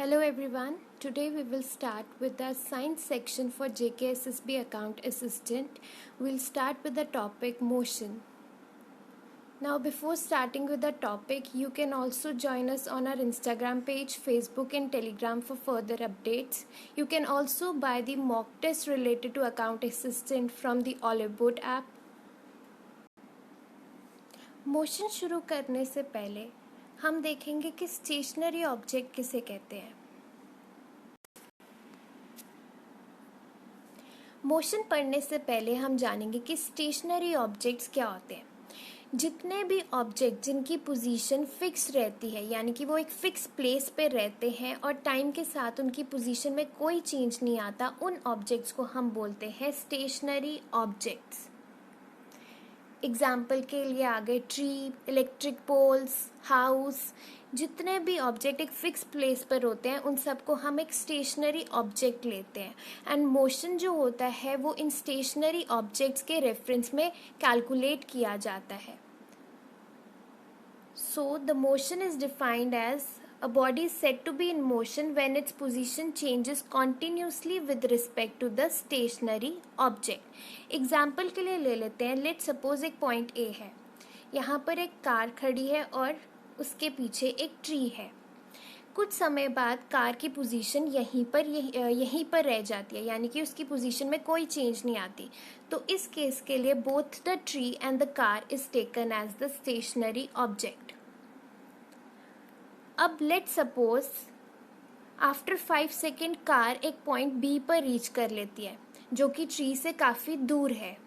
Hello everyone. Today we will start with the science section for JKSSB account assistant. We'll start with the topic motion. Now before starting with the topic, you can also join us on our Instagram page, Facebook and Telegram for further updates. You can also buy the mock test related to account assistant from the Olive Boat app. Motion शुरू करने से पहले हम देखेंगे कि stationery object किसे कहते हैं। मोशन पढ़ने से पहले हम जानेंगे कि स्टेशनरी ऑब्जेक्ट्स क्या होते हैं। जितने भी ऑब्जेक्ट जिनकी पोजीशन फिक्स रहती है, यानी कि वो एक फिक्स प्लेस पे रहते हैं और टाइम के साथ उनकी पोजीशन में कोई चेंज नहीं आता, उन ऑब्जेक्ट्स को हम बोलते हैं स्टेशनरी ऑब्जेक्ट्स। एग्जाम्पल के लिए आ गए ट्री, इलेक्ट्रिक पोल्स, हाउस। जितने भी ऑब्जेक्ट एक फिक्स प्लेस पर होते हैं उन सबको हम एक स्टेशनरी ऑब्जेक्ट लेते हैं। एंड मोशन जो होता है वो इन स्टेशनरी ऑब्जेक्ट्स के रेफरेंस में कैलकुलेट किया जाता है। So the motion is defined as a body is said to be in motion when its position changes continuously with respect to the stationary object. Example के लिए ले लेते हैं, लेट सपोज एक पॉइंट ए है, यहाँ पर एक कार खड़ी है और उसके पीछे एक ट्री है। कुछ समय बाद कार की पोजीशन यहीं पर रह जाती है, यानी कि उसकी पोजीशन में कोई चेंज नहीं आती। तो इस केस के लिए both the tree and the car is taken as the stationary object. अब let suppose after 5 second car एक पॉइंट बी पर रीच कर लेती है जो कि ट्री से काफ़ी दूर है।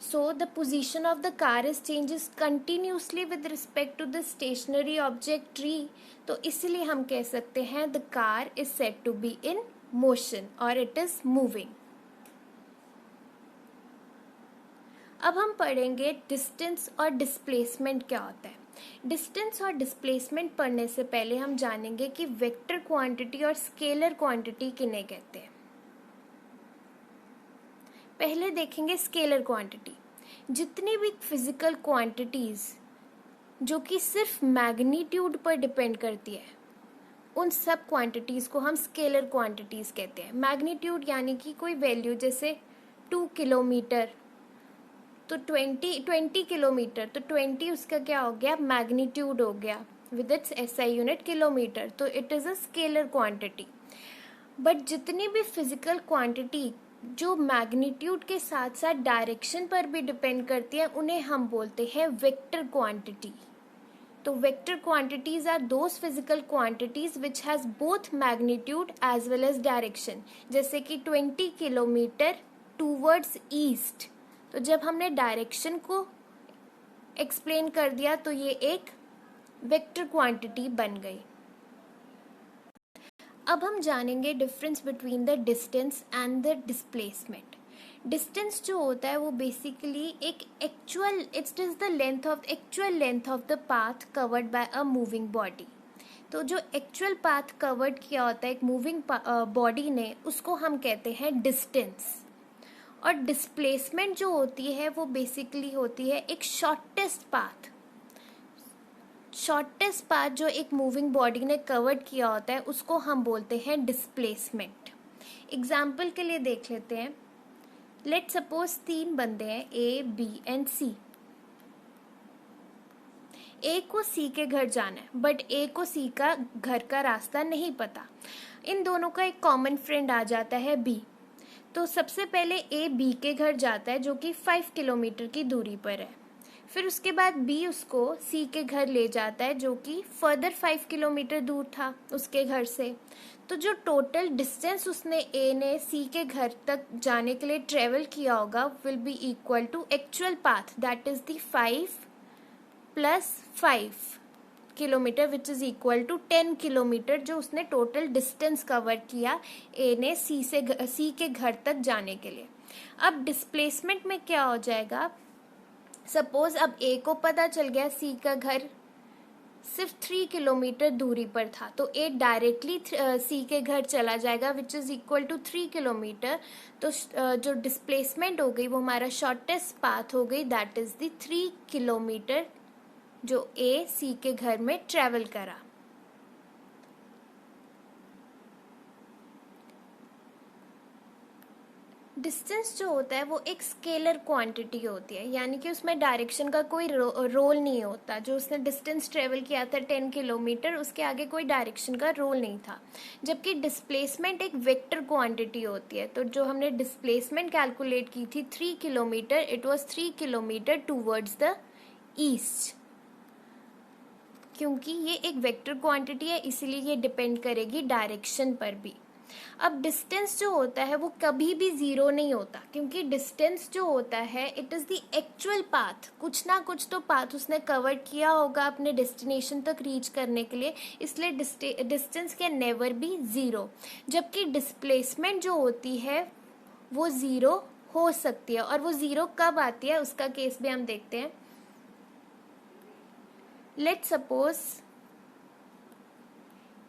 So the position of the car is changes continuously with respect to the stationary object tree. तो इसलिए हम कह सकते हैं the car is said to be in motion और इट इज मूविंग। अब हम पढ़ेंगे डिस्टेंस और डिस्प्लेसमेंट क्या होता है। डिस्टेंस और डिस्प्लेसमेंट पढ़ने से पहले हम जानेंगे कि वेक्टर क्वांटिटी और स्केलर क्वांटिटी किन्हें कहते हैं। पहले देखेंगे स्केलर क्वांटिटी। जितनी भी फिजिकल क्वांटिटीज जो कि सिर्फ मैग्नीट्यूड पर डिपेंड करती है, उन सब क्वांटिटीज को हम स्केलर क्वांटिटीज कहते हैं। मैग्नीट्यूड यानी कि कोई वैल्यू, जैसे 2 किलोमीटर तो 20 किलोमीटर, तो 20 उसका क्या हो गया, मैग्नीट्यूड हो गया with its SI unit kilometre, तो it is a scalar quantity. But जितनी भी फिजिकल क्वांटिटी जो मैग्नीट्यूड के साथ साथ डायरेक्शन पर भी डिपेंड करती है, उन्हें हम बोलते हैं वेक्टर क्वांटिटी। तो vector quantities are those physical quantities which has both magnitude as well as direction. जैसे कि 20 किलोमीटर टूवर्ड्स ईस्ट, तो जब हमने डायरेक्शन को एक्सप्लेन कर दिया तो ये एक वेक्टर क्वांटिटी बन गई। अब हम जानेंगे difference between the distance and the displacement. Distance जो होता है वो बेसिकली एक actual, it is the actual length of the path covered by a moving body. तो जो एक्चुअल पाथ कवर्ड किया होता है एक मूविंग बॉडी ने, उसको हम कहते हैं डिस्टेंस। और डिस्प्लेसमेंट जो होती है वो बेसिकली होती है एक शॉर्टेस्ट पाथ जो एक मूविंग बॉडी ने कवर्ड किया होता है, उसको हम बोलते हैं डिस्प्लेसमेंट। एग्जाम्पल के लिए देख लेते हैं, लेट सपोज 3 बंदे हैं, ए, बी एंड सी। ए को सी के घर जाना है, बट ए को सी का घर का रास्ता नहीं पता। इन दोनों का एक कॉमन फ्रेंड आ जाता है बी। तो सबसे पहले ए बी के घर जाता है जो कि 5 किलोमीटर की दूरी पर है। फिर उसके बाद बी उसको सी के घर ले जाता है जो कि फर्दर 5 किलोमीटर दूर था उसके घर से। तो जो टोटल डिस्टेंस उसने ए ने सी के घर तक जाने के लिए ट्रेवल किया होगा will be equal to actual path, that is the 5 + 5 kilometre which is equal to 10 kilometre, जो उसने टोटल डिस्टेंस कवर किया ए ने सी के घर तक जाने के लिए। अब डिस्प्लेसमेंट में क्या हो जाएगा, सपोज अब ए को पता चल गया सी का घर सिर्फ 3 किलोमीटर दूरी पर था, तो ए डायरेक्टली सी के घर चला जाएगा which is equal to 3 kilometre. तो जो डिस्प्लेसमेंट हो गई वो हमारा शॉर्टेस्ट पाथ हो गई, दैट इज द 3 किलोमीटर जो ए सी के घर में ट्रेवल करा। डिस्टेंस जो होता है वो एक स्केलर क्वांटिटी होती है, यानी कि उसमें डायरेक्शन का कोई रोल नहीं होता। जो उसने डिस्टेंस ट्रेवल किया था 10 किलोमीटर, उसके आगे कोई डायरेक्शन का रोल नहीं था। जबकि डिस्प्लेसमेंट एक वेक्टर क्वांटिटी होती है। तो जो हमने डिस्प्लेसमेंट कैलकुलेट की थी 3 kilometre, it was 3 kilometre towards the east. क्योंकि ये एक वेक्टर क्वांटिटी है, इसीलिए ये डिपेंड करेगी डायरेक्शन पर भी। अब डिस्टेंस जो होता है वो कभी भी जीरो नहीं होता, क्योंकि डिस्टेंस जो होता है it is the actual path. कुछ ना कुछ तो पाथ उसने कवर किया होगा अपने डेस्टिनेशन तक रीच करने के लिए, इसलिए distance can never be zero. जबकि डिस्प्लेसमेंट जो होती है वो ज़ीरो हो सकती है, और वो ज़ीरो कब आती है उसका केस भी हम देखते हैं। लेट्स सपोज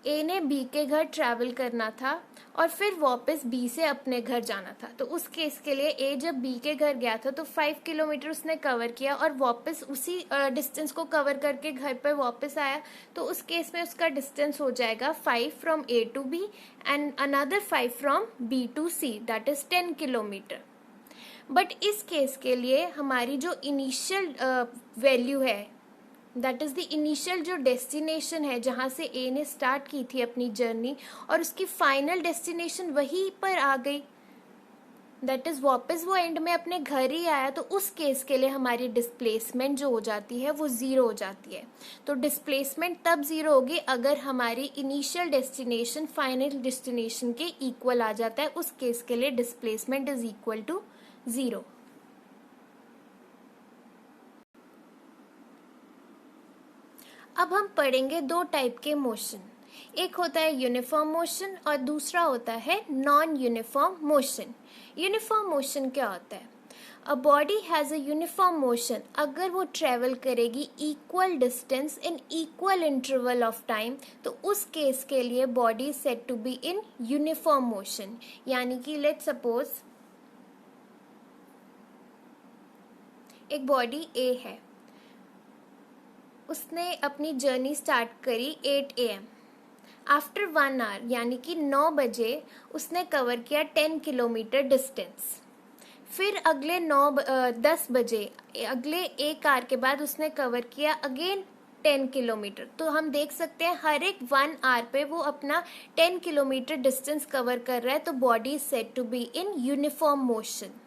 ए ने बी के घर ट्रैवल करना था और फिर वापस बी से अपने घर जाना था। तो उस केस के लिए ए जब बी के घर गया था तो 5 किलोमीटर उसने कवर किया और वापस उसी डिस्टेंस को कवर करके घर पर वापस आया। तो उस केस में उसका डिस्टेंस हो जाएगा 5 from A to B and another 5 from B to C, that is 10 kilometre. But इस केस के लिए हमारी जो इनिशियल वैल्यू है, दैट इज़ द इनिशियल जो डेस्टिनेशन है जहाँ से ए ने स्टार्ट की थी अपनी जर्नी, और उसकी फाइनल डेस्टिनेशन वहीं पर आ गई, दैट इज़ वापस वो एंड में अपने घर ही आया। तो उस केस के लिए हमारी डिस्प्लेसमेंट जो हो जाती है वो ज़ीरो हो जाती है। तो डिस्प्लेसमेंट तब ज़ीरो होगी अगर हमारी इनिशियल डेस्टिनेशन फाइनल डेस्टिनेशन के इक्वल आ जाता है। उस केस के लिए displacement is equal to zero. अब हम पढ़ेंगे दो टाइप के मोशन। एक होता है यूनिफॉर्म मोशन और दूसरा होता है non uniform motion. Uniform motion क्या होता है? A body has a uniform motion अगर वो ट्रेवल करेगी equal distance in equal interval of time, तो उस केस के लिए body is said to be in uniform motion. यानी कि लेट्स सपोज एक बॉडी ए है, उसने अपनी जर्नी स्टार्ट करी 8 AM। आफ्टर 1 आवर यानी कि 9 बजे उसने कवर किया 10 किलोमीटर डिस्टेंस। फिर अगले 10 बजे अगले 1 आवर के बाद उसने कवर किया अगेन 10 किलोमीटर। तो हम देख सकते हैं हर एक 1 आवर पे वो अपना 10 किलोमीटर डिस्टेंस कवर कर रहा है। तो body is said to be in uniform motion.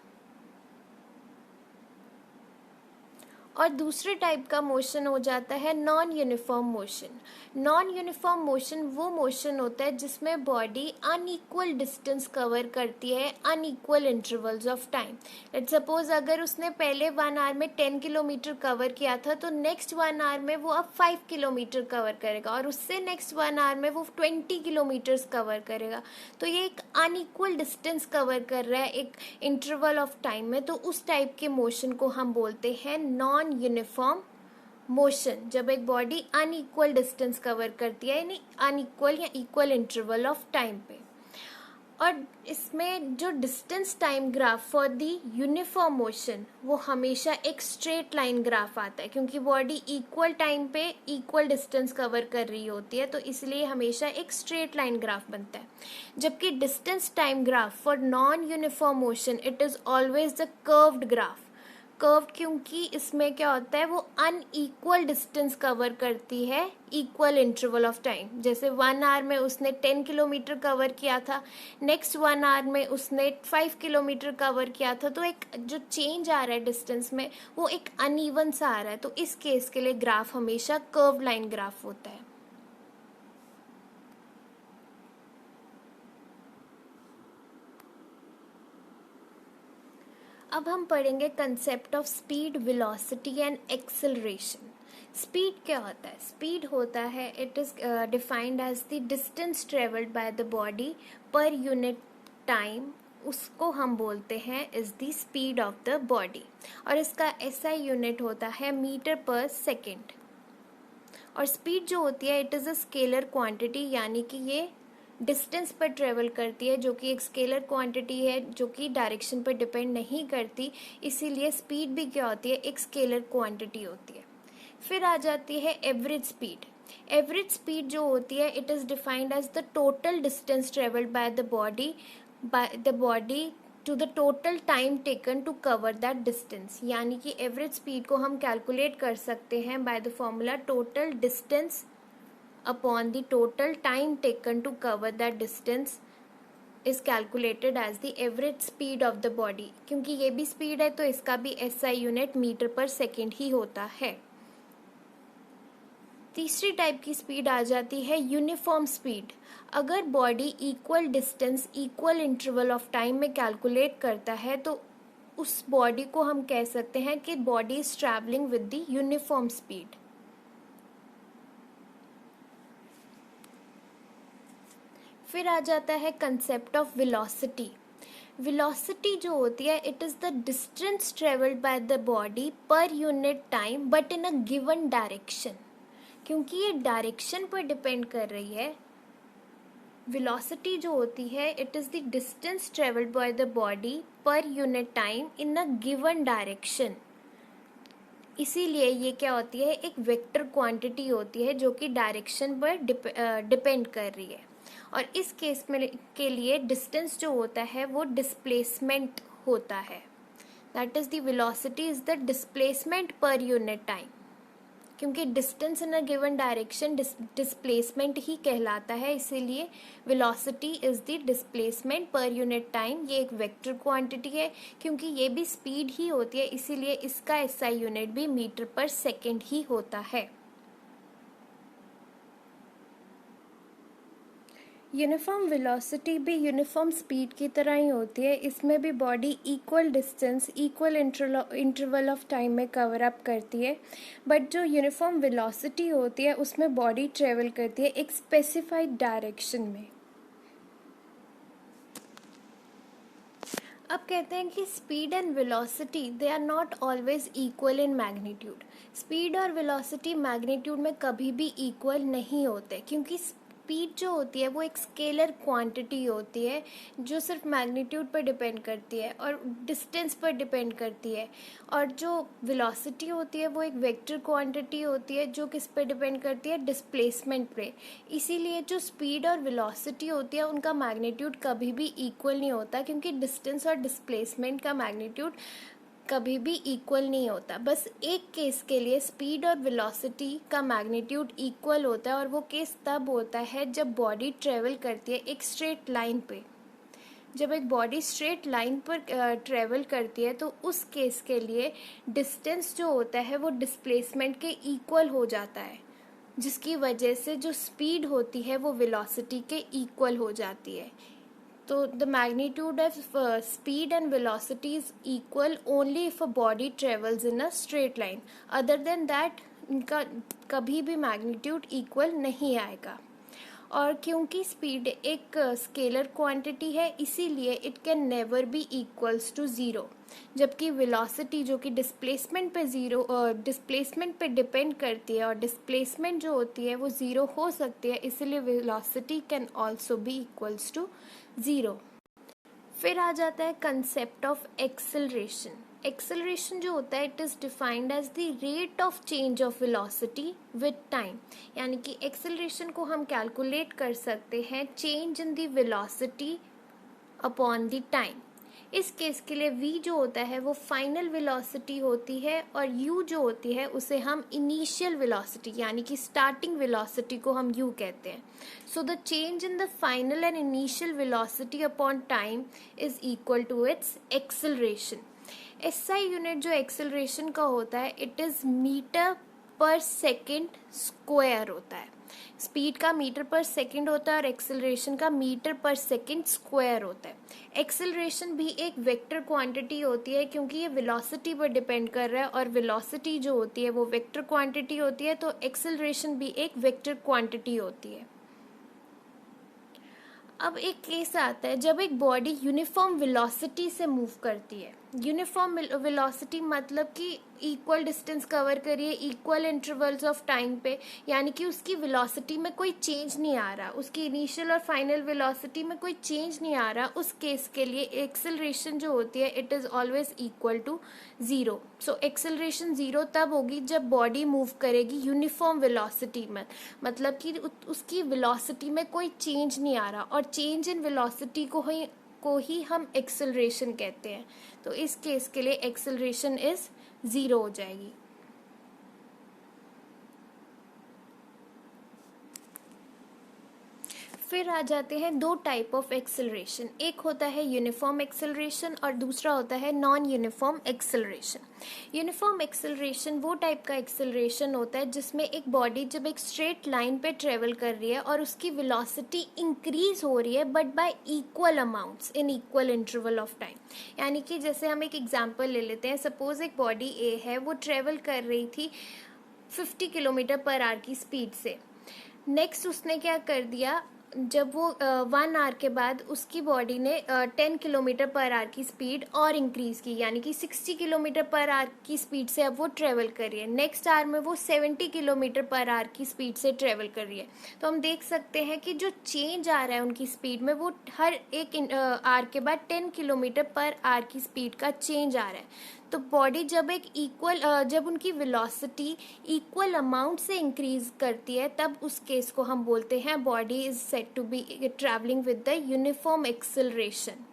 और दूसरे टाइप का मोशन हो जाता है non uniform motion. Non uniform motion वो मोशन होता है जिसमें बॉडी अनइक्वल डिस्टेंस कवर करती है unequal intervals of time. Let's suppose अगर उसने पहले 1 आवर में 10 किलोमीटर कवर किया था, तो नेक्स्ट 1 आवर में वो अब 5 किलोमीटर कवर करेगा, और उससे नेक्स्ट 1 आवर में वो 20 किलोमीटर्स कवर करेगा। तो ये एक अनइक्वल डिस्टेंस कवर कर रहा है एक इंटरवल ऑफ टाइम में। तो उस टाइप के मोशन को हम बोलते हैं नॉन यूनिफॉर्म मोशन, जब एक बॉडी अनइक्वल डिस्टेंस कवर करती है, यानी अनइक्वल या इक्वल इंटरवल ऑफ टाइम पे। और इसमें जो distance time graph for the uniform motion वो हमेशा एक स्ट्रेट लाइन ग्राफ आता है, क्योंकि बॉडी इक्वल टाइम पे इक्वल डिस्टेंस कवर कर रही होती है, तो इसलिए हमेशा एक स्ट्रेट लाइन ग्राफ बनता है। जबकि distance time graph for non uniform motion it is always the curved graph. Curve क्योंकि इसमें क्या होता है वो अनइक्वल डिस्टेंस कवर करती है इक्वल इंटरवल ऑफ टाइम। जैसे 1 आवर में उसने 10 किलोमीटर कवर किया था, नेक्स्ट 1 आवर में उसने 5 किलोमीटर कवर किया था। तो एक जो चेंज आ रहा है डिस्टेंस में वो एक अनइवन सा आ रहा है। तो इस केस के लिए ग्राफ हमेशा कर्व लाइन ग्राफ होता है। अब हम पढ़ेंगे concept of speed, velocity and acceleration. Speed क्या होता है? स्पीड होता है it is defined as the distance travelled by the body per unit time. उसको हम बोलते हैं is the speed of the body, और इसका SI यूनिट होता है मीटर पर सेकेंड। और स्पीड जो होती है it is a scalar quantity, यानी कि ये डिस्टेंस पर ट्रेवल करती है, जो कि एक स्केलर क्वांटिटी है जो कि डायरेक्शन पर डिपेंड नहीं करती। इसीलिए स्पीड भी क्या होती है, एक स्केलर क्वांटिटी होती है। फिर आ जाती है एवरेज स्पीड। एवरेज स्पीड जो होती है it is defined as the total distance travelled by the body to the total time taken to cover that distance, यानी कि एवरेज स्पीड को हम कैलकुलेट कर सकते हैं by the formula total distance upon the total time taken to cover that distance is calculated as the average speed of the body. क्योंकि ये भी स्पीड है तो इसका भी SI unit metre per second ही होता है। तीसरी टाइप की स्पीड आ जाती है यूनिफॉर्म स्पीड। अगर body equal distance equal interval of time में कैलकुलेट करता है तो उस बॉडी को हम कह सकते हैं कि body is travelling with the uniform speed. फिर आ जाता है कंसेप्ट ऑफ वेलोसिटी। वेलोसिटी जो होती है it is the distance travelled by the body per unit time but in a given direction. क्योंकि ये डायरेक्शन पर डिपेंड कर रही है, वेलोसिटी जो होती है it is the distance travelled by the body per unit time in a given direction. इसीलिए ये क्या होती है, एक वेक्टर क्वांटिटी होती है जो कि डायरेक्शन पर डिपेंड कर रही है। और इस केस में के लिए डिस्टेंस जो होता है वो डिस्प्लेसमेंट होता है। That is the velocity is the displacement per unit time. क्योंकि distance in a given direction displacement ही कहलाता है, इसीलिए velocity is the displacement per unit time. ये एक वेक्टर क्वांटिटी है, क्योंकि ये भी स्पीड ही होती है, इसीलिए इसका SI यूनिट भी मीटर पर सेकेंड ही होता है। यूनिफॉर्म वेलोसिटी भी यूनिफॉर्म स्पीड की तरह ही होती है। इसमें भी body equal distance equal interval of time में कवर अप करती है, बट जो यूनिफॉर्म वेलोसिटी होती है उसमें बॉडी ट्रेवल करती है एक स्पेसिफाइड डायरेक्शन में। अब कहते हैं कि speed and velocity they are not always equal in magnitude. Speed और वेलोसिटी मैग्नीट्यूड में कभी भी इक्वल नहीं होते, क्योंकि स्पीड जो होती है वो एक स्केलर क्वांटिटी होती है जो सिर्फ मैग्नीट्यूड पर डिपेंड करती है और डिस्टेंस पर डिपेंड करती है। और जो वेलोसिटी होती है वो एक वेक्टर क्वांटिटी होती है जो किस पे डिपेंड करती है, डिस्प्लेसमेंट पे। इसीलिए जो स्पीड और वेलोसिटी होती है उनका मैग्नीट्यूड कभी भी इक्वल नहीं होता, क्योंकि डिस्टेंस और डिस्प्लेसमेंट का मैग्नीट्यूड कभी भी इक्वल नहीं होता। बस एक केस के लिए स्पीड और वेलोसिटी का मैग्नीट्यूड इक्वल होता है, और वो केस तब होता है जब बॉडी ट्रेवल करती है एक स्ट्रेट लाइन पे। जब एक बॉडी स्ट्रेट लाइन पर ट्रेवल करती है तो उस केस के लिए डिस्टेंस जो होता है वो डिस्प्लेसमेंट के इक्वल हो जाता है, जिसकी वजह से जो स्पीड होती है वो वेलोसिटी के इक्वल हो जाती है। So the magnitude of speed and velocity is equal only if a body travels in a straight line. Other than that, इनका कभी भी मैग्नीट्यूड इक्वल नहीं आएगा। और क्योंकि स्पीड एक स्केलर क्वांटिटी है, इसीलिए it can never be equals to zero. जबकि वेलोसिटी जो कि डिस्प्लेसमेंट पे डिपेंड करती है, और डिस्प्लेसमेंट जो होती है वो ज़ीरो हो सकती है, इसीलिए velocity can also be equals to zero. फिर आ जाता है कंसेप्ट ऑफ एक्सेलरेशन। एक्सेलरेशन जो होता है it is defined as the rate of change of velocity with time. यानी कि एक्सेलरेशन को हम कैलकुलेट कर सकते हैं change in the velocity upon the time. इस केस के लिए v जो होता है वो फाइनल वेलोसिटी होती है, और u जो होती है उसे हम इनिशियल वेलोसिटी यानी कि स्टार्टिंग वेलोसिटी को हम u कहते हैं। So the change in the final and initial velocity upon time is equal to its acceleration. SI unit जो एक्सेलरेशन का होता है it is metre per second square होता है। स्पीड का मीटर पर सेकंड होता है और एक्सेलरेशन का मीटर पर सेकंड स्क्वायर होता है। एक्सेलरेशन भी एक वेक्टर क्वांटिटी होती है, क्योंकि ये वेलोसिटी पर डिपेंड कर रहा है, और वेलोसिटी जो होती है वो वेक्टर क्वांटिटी होती है, तो एक्सेलरेशन भी एक वेक्टर क्वांटिटी होती है। अब एक केस आता है जब एक बॉडी यूनिफॉर्म वेलोसिटी से मूव करती है। यूनिफॉर्म वेलोसिटी मतलब कि इक्वल डिस्टेंस कवर करिए इक्वल इंटरवल्स ऑफ टाइम पे, यानी कि उसकी वेलोसिटी में कोई चेंज नहीं आ रहा, उसकी इनिशियल और फाइनल वेलोसिटी में कोई चेंज नहीं आ रहा। उस केस के लिए एक्सेलरेशन जो होती है it is always equal to zero. So acceleration zero तब होगी जब बॉडी मूव करेगी यूनिफॉर्म वेलोसिटी में, मतलब कि उसकी वेलोसिटी में कोई चेंज नहीं आ रहा, और चेंज इन वेलोसिटी को ही को ही हम एक्सेलरेशन कहते हैं। तो इस केस के लिए एक्सेलरेशन इज 0 हो जाएगी। फिर आ जाते हैं दो टाइप ऑफ एक्सेलरेशन, एक होता है यूनिफॉर्म एक्सेलरेशन और दूसरा होता है non uniform acceleration. Uniform acceleration वो टाइप का एक्सेलरेशन होता है जिसमें एक बॉडी जब एक स्ट्रेट लाइन पे ट्रेवल कर रही है और उसकी वेलोसिटी इंक्रीज हो रही है but y equal amounts in equal interval of time. यानी कि जैसे हम एक एग्जांपल ले लेते हैं, सपोज एक बॉडी ए है, वो ट्रेवल कर रही थी 50 किलोमीटर पर आवर की स्पीड से। नेक्स्ट उसने क्या कर दिया, जब वो 1 आवर के बाद उसकी बॉडी ने 10 किलोमीटर पर आवर की स्पीड और इंक्रीज की, यानी कि 60 किलोमीटर पर आवर की स्पीड से अब वो ट्रेवल कर रही है। नेक्स्ट आवर में वो 70 किलोमीटर पर आवर की स्पीड से ट्रेवल कर रही है। तो हम देख सकते हैं कि जो चेंज आ रहा है उनकी स्पीड में, वो हर एक आवर के बाद 10 किलोमीटर पर आवर की स्पीड का चेंज आ रहा है। तो बॉडी जब एक जब उनकी वेलोसिटी इक्वल अमाउंट से इंक्रीज करती है, तब उस केस को हम बोलते हैं body is said to be travelling with the uniform acceleration.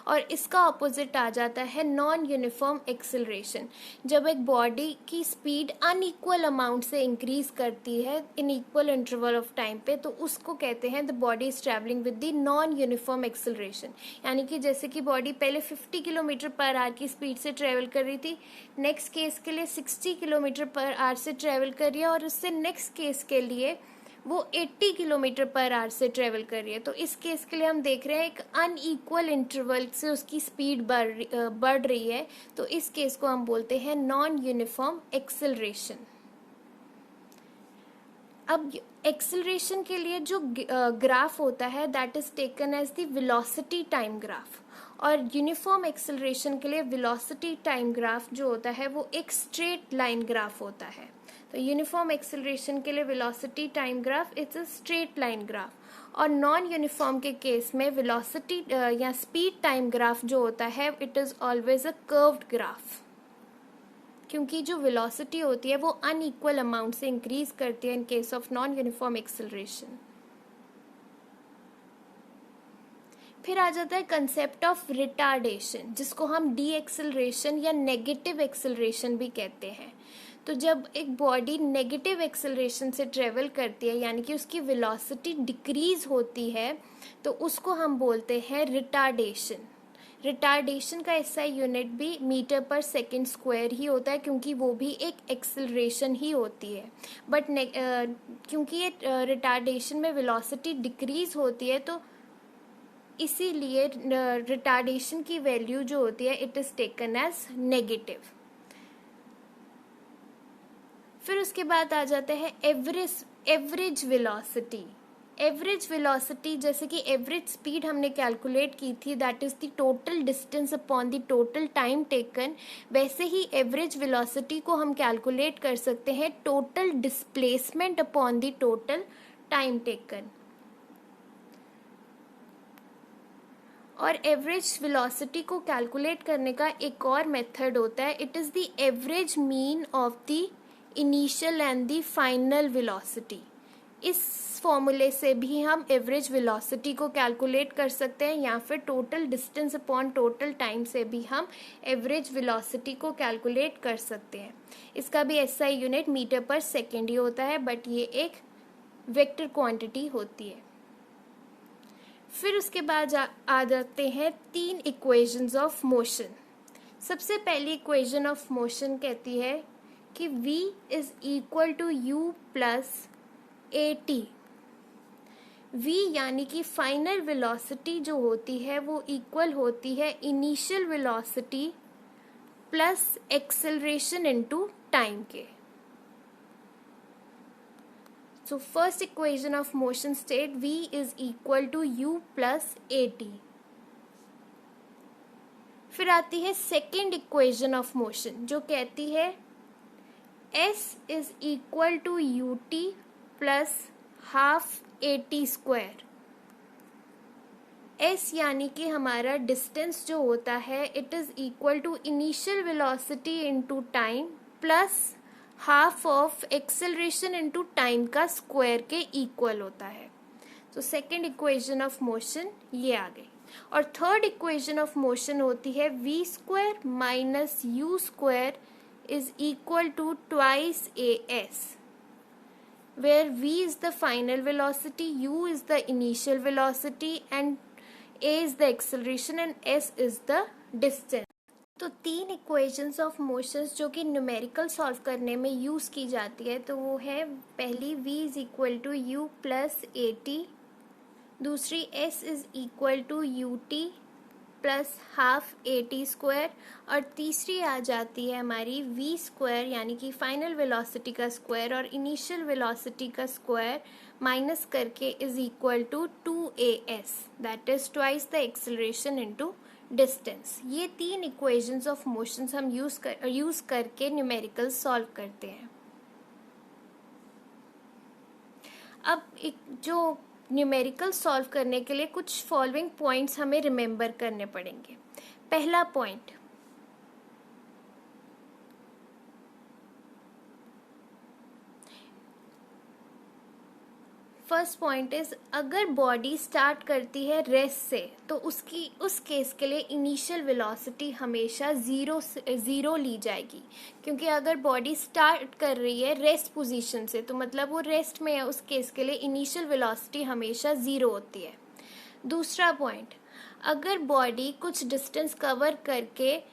और इसका ऑपोजिट आ जाता है नॉन यूनिफॉर्म एक्सेलरेशन, जब एक बॉडी की स्पीड अनइक्वल अमाउंट से इंक्रीज करती है इन इक्वल इंटरवल ऑफ टाइम पे, तो उसको कहते हैं the body is travelling with the non uniform acceleration. यानी कि जैसे कि बॉडी पहले 50 किलोमीटर पर आवर की स्पीड से ट्रेवल कर रही थी, नेक्स्ट केस के लिए 60 किलोमीटर पर आवर से ट्रेवल कर रही है, और उससे नेक्स्ट केस के लिए वो 80 किलोमीटर पर आवर से ट्रेवल कर रही है। तो इस केस के लिए हम देख रहे हैं एक अनइक्वल इंटरवल से उसकी स्पीड बढ़ रही है। तो इस केस को हम बोलते हैं नॉन यूनिफॉर्म एक्सेलरेशन। अब एक्सेलरेशन के लिए जो ग्राफ होता है that is taken as the velocity time graph, और यूनिफॉर्म एक्सेलरेशन के लिए वेलोसिटी टाइम ग्राफ जो होता है वो एक स्ट्रेट लाइन ग्राफ होता है। तो यूनिफॉर्म एक्सेलरेशन के लिए velocity time graph it's a straight line graph, और नॉन यूनिफॉर्म के केस में वेलोसिटी या स्पीड टाइम ग्राफ जो होता है it is always a curved graph, क्योंकि जो वेलोसिटी होती है वो अनइक्वल अमाउंट से इंक्रीज करती है इन case of non uniform acceleration. फिर आ जाता है कंसेप्ट ऑफ रिटार्डेशन, जिसको हम डी एक्सेलरेशन या नेगेटिव एक्सेलरेशन भी कहते हैं। तो जब एक बॉडी नेगेटिव एक्सेलरेशन से ट्रेवल करती है, यानी कि उसकी वेलोसिटी डिक्रीज होती है, तो उसको हम बोलते हैं रिटार्डेशन। रिटार्डेशन का एसआई यूनिट भी मीटर पर सेकेंड स्क्वायर ही होता है, क्योंकि वो भी एक एक्सेलरेशन ही होती है। बट क्योंकि ये रिटार्डेशन में वेलोसिटी डिक्रीज होती है, तो इसीलिए रिटार्डेशन की वैल्यू जो होती है it is taken as negative. फिर उसके बाद आ जाते हैं एवरेज वेलोसिटी। एवरेज वेलोसिटी, जैसे कि एवरेज स्पीड हमने कैलकुलेट की थी that is the total distance upon the total time taken, वैसे ही एवरेज वेलोसिटी को हम कैलकुलेट कर सकते हैं total displacement upon the total time taken. और एवरेज वेलोसिटी को कैलकुलेट करने का एक और मेथड होता है, it is the average mean of the initial and the final velocity. इस फॉर्मूले से भी हम एवरेज वेलोसिटी को कैलकुलेट कर सकते हैं, या फिर total distance upon total time से भी हम एवरेज वेलोसिटी को कैलकुलेट कर सकते हैं। इसका भी SI unit metre per second ही होता है, बट ये एक वेक्टर क्वांटिटी होती है। फिर उसके बाद आ जाते हैं 3 इक्वेशंस ऑफ मोशन। सबसे पहली इक्वेशन ऑफ मोशन कहती है कि v is equal to u plus at। v यानी कि फाइनल वेलोसिटी जो होती है वो इक्वल होती है initial velocity plus acceleration into time के। So first equation of motion state v is equal to u plus at। फिर आती है सेकेंड इक्वेशन ऑफ मोशन जो कहती है s is equal to ut plus half at square. s यानी कि हमारा डिस्टेंस जो होता है it is equal to initial velocity into time plus half of acceleration into time का स्क्वायर के इक्वल होता है। तो सेकेंड इक्वेशन ऑफ मोशन ये आ गई। और थर्ड इक्वेशन ऑफ मोशन होती है v square minus u square is equal to twice a s, where v is the final velocity, u is the initial velocity and a is the acceleration and s is the distance. तो तीन equations of motions जो कि numerical solve करने में use की जाती है, तो वो है पहली v is equal to u plus a t, दूसरी s is equal to u t plus half a t square, और तीसरी आ जाती है हमारी v स्क्वायर यानी कि फाइनल वेलोसिटी का स्क्वायर और इनिशियल वेलोसिटी का स्क्वायर माइनस करके is equal to 2as, that is twice the acceleration into distance. ये तीन इक्वेशंस ऑफ मोशंस हम यूज करके न्यूमेरिकल सॉल्व करते हैं। अब एक जो न्यूमेरिकल सॉल्व करने के लिए कुछ फॉलोइंग पॉइंट्स हमें रिमेंबर करने पड़ेंगे। पहला पॉइंट, फर्स्ट पॉइंट इज अगर बॉडी स्टार्ट करती है रेस्ट से तो उस केस के लिए इनिशियल वेलोसिटी हमेशा ज़ीरो ली जाएगी, क्योंकि अगर बॉडी स्टार्ट कर रही है रेस्ट पोजीशन से तो मतलब वो रेस्ट में है, उस केस के लिए इनिशियल वेलोसिटी हमेशा ज़ीरो होती है। दूसरा पॉइंट, अगर बॉडी कुछ डिस्टेंस कवर करके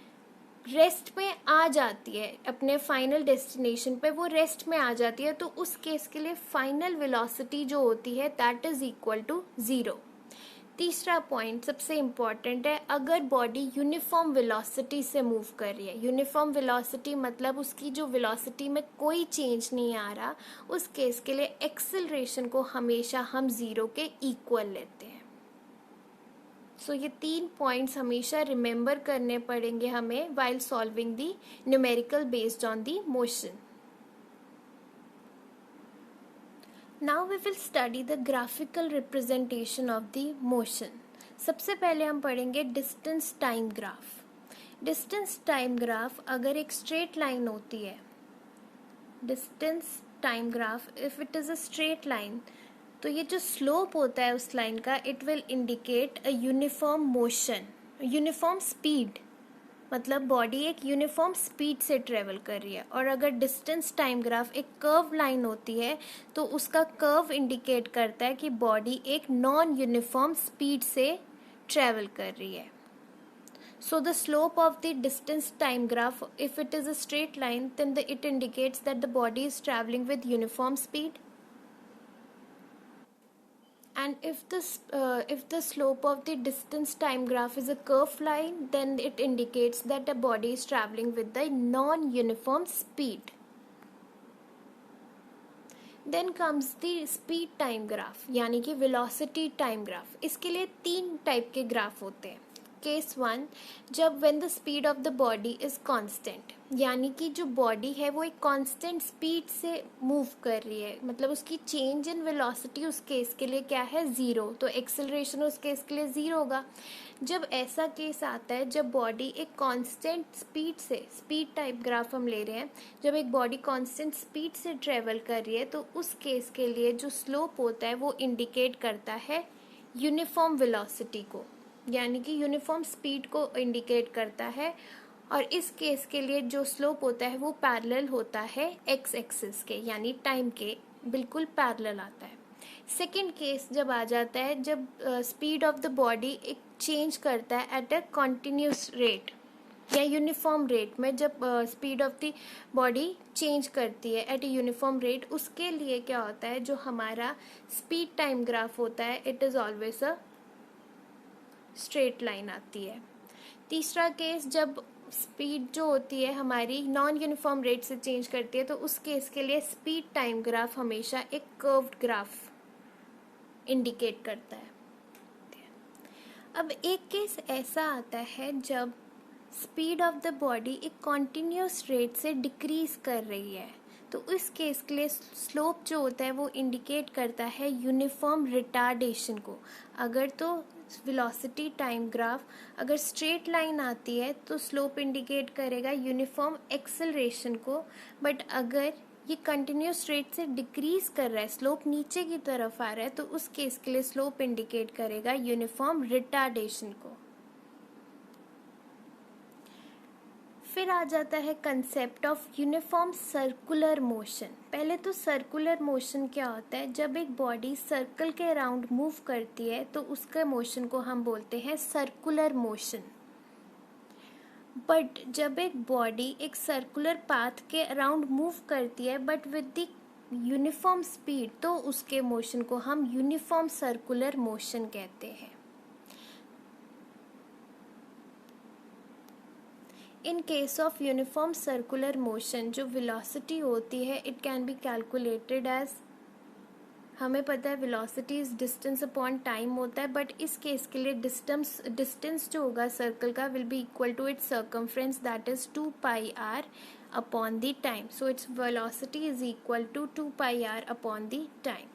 रेस्ट में आ जाती है, अपने फाइनल डेस्टिनेशन पे वो रेस्ट में आ जाती है, तो उस केस के लिए फाइनल वेलोसिटी जो होती है that is equal to zero. तीसरा पॉइंट सबसे इम्पॉर्टेंट है, अगर बॉडी यूनिफॉर्म वेलोसिटी से मूव कर रही है, यूनिफॉर्म वेलोसिटी मतलब उसकी जो वेलोसिटी में कोई चेंज नहीं आ रहा, उस केस के लिए एक्सेलरेशन को हमेशा हम ज़ीरो के इक्वल लेते हैं। सो ये तीन पॉइंट्स हमेशा रिमेंबर करने पड़ेंगे हमें while solving the numerical based on the motion. Now we will study the graphical representation of the motion. सबसे पहले हम पढ़ेंगे distance time graph. Distance time graph अगर एक straight line होती है, distance time graph if it is a straight line, तो ये जो स्लोप होता है उस लाइन का it will indicate a uniform motion, uniform speed, मतलब बॉडी एक यूनिफॉर्म स्पीड से ट्रेवल कर रही है। और अगर डिस्टेंस टाइम ग्राफ एक कर्व लाइन होती है तो उसका कर्व इंडिकेट करता है कि बॉडी एक नॉन यूनिफॉर्म स्पीड से ट्रेवल कर रही है। So the slope of the distance time graph, if it is a straight line, then it indicates that the body is traveling with uniform speed. And if the slope of the distance time graph is a curved line, then it indicates that the body is traveling with the non-uniform speed. Then comes the speed time graph, यानी कि velocity time graph. इसके लिए तीन type के graph होते हैं। Case one, जब when the speed of the body is constant, यानी कि जो बॉडी है वो एक कांस्टेंट स्पीड से मूव कर रही है, मतलब उसकी चेंज इन वेलोसिटी उस केस के लिए क्या है, ज़ीरो, तो एक्सेलरेशन उस केस के लिए ज़ीरो होगा। जब ऐसा केस आता है जब बॉडी एक कांस्टेंट स्पीड से, स्पीड टाइप ग्राफ हम ले रहे हैं, जब एक बॉडी कांस्टेंट स्पीड से ट्रेवल कर रही है तो उस केस के लिए जो स्लोप होता है वो इंडिकेट करता है यूनिफॉर्म वेलोसिटी को, यानी कि यूनिफॉर्म स्पीड को इंडिकेट करता है। और इस केस के लिए जो स्लोप होता है वो पैरेलल होता है एक्स एक्सिस के, यानी टाइम के बिल्कुल पैरेलल आता है। सेकंड केस जब आ जाता है जब स्पीड ऑफ द बॉडी एक चेंज करता है एट अ कॉन्टिन्यूस रेट या यूनिफॉर्म रेट में, जब speed of the body change करती है एट ए यूनिफॉर्म रेट, उसके लिए क्या होता है, जो हमारा स्पीड टाइम ग्राफ होता है it is always a straight line आती है। तीसरा केस, जब स्पीड जो होती है हमारी नॉन यूनिफॉर्म रेट से चेंज करती है तो उस केस के लिए स्पीड टाइम ग्राफ हमेशा एक कर्व्ड ग्राफ इंडिकेट करता है। अब एक केस ऐसा आता है जब स्पीड ऑफ द बॉडी एक कॉन्टिन्यूस रेट से डिक्रीज कर रही है, तो इस केस के लिए स्लोप जो होता है वो इंडिकेट करता है यूनिफॉर्म रिटार्डेशन को। अगर तो वेलोसिटी टाइम ग्राफ अगर स्ट्रेट लाइन आती है तो स्लोप इंडिकेट करेगा यूनिफॉर्म एक्सेलरेशन को, बट अगर ये कंटिन्यूस रेट से डिक्रीज कर रहा है, स्लोप नीचे की तरफ आ रहा है, तो उस केस के लिए स्लोप इंडिकेट करेगा यूनिफॉर्म रिटार्डेशन को। फिर आ जाता है concept of uniform circular motion. पहले तो सर्कुलर मोशन क्या होता है, जब एक बॉडी सर्कल के अराउंड मूव करती है तो उसके मोशन को हम बोलते हैं सर्कुलर मोशन। बट जब एक बॉडी एक सर्कुलर पाथ के अराउंड मूव करती है but with the uniform speed, तो उसके मोशन को हम यूनिफॉर्म सर्कुलर मोशन कहते हैं। In case of uniform circular motion जो वेलोसिटी होती है it can be calculated as, हमें पता है velocity is distance upon time होता है, बट इस केस के लिए डिस्टेंस जो होगा सर्कल का will be equal to its circumference, that is 2πr upon the time. So its velocity is equal to 2πr upon the time.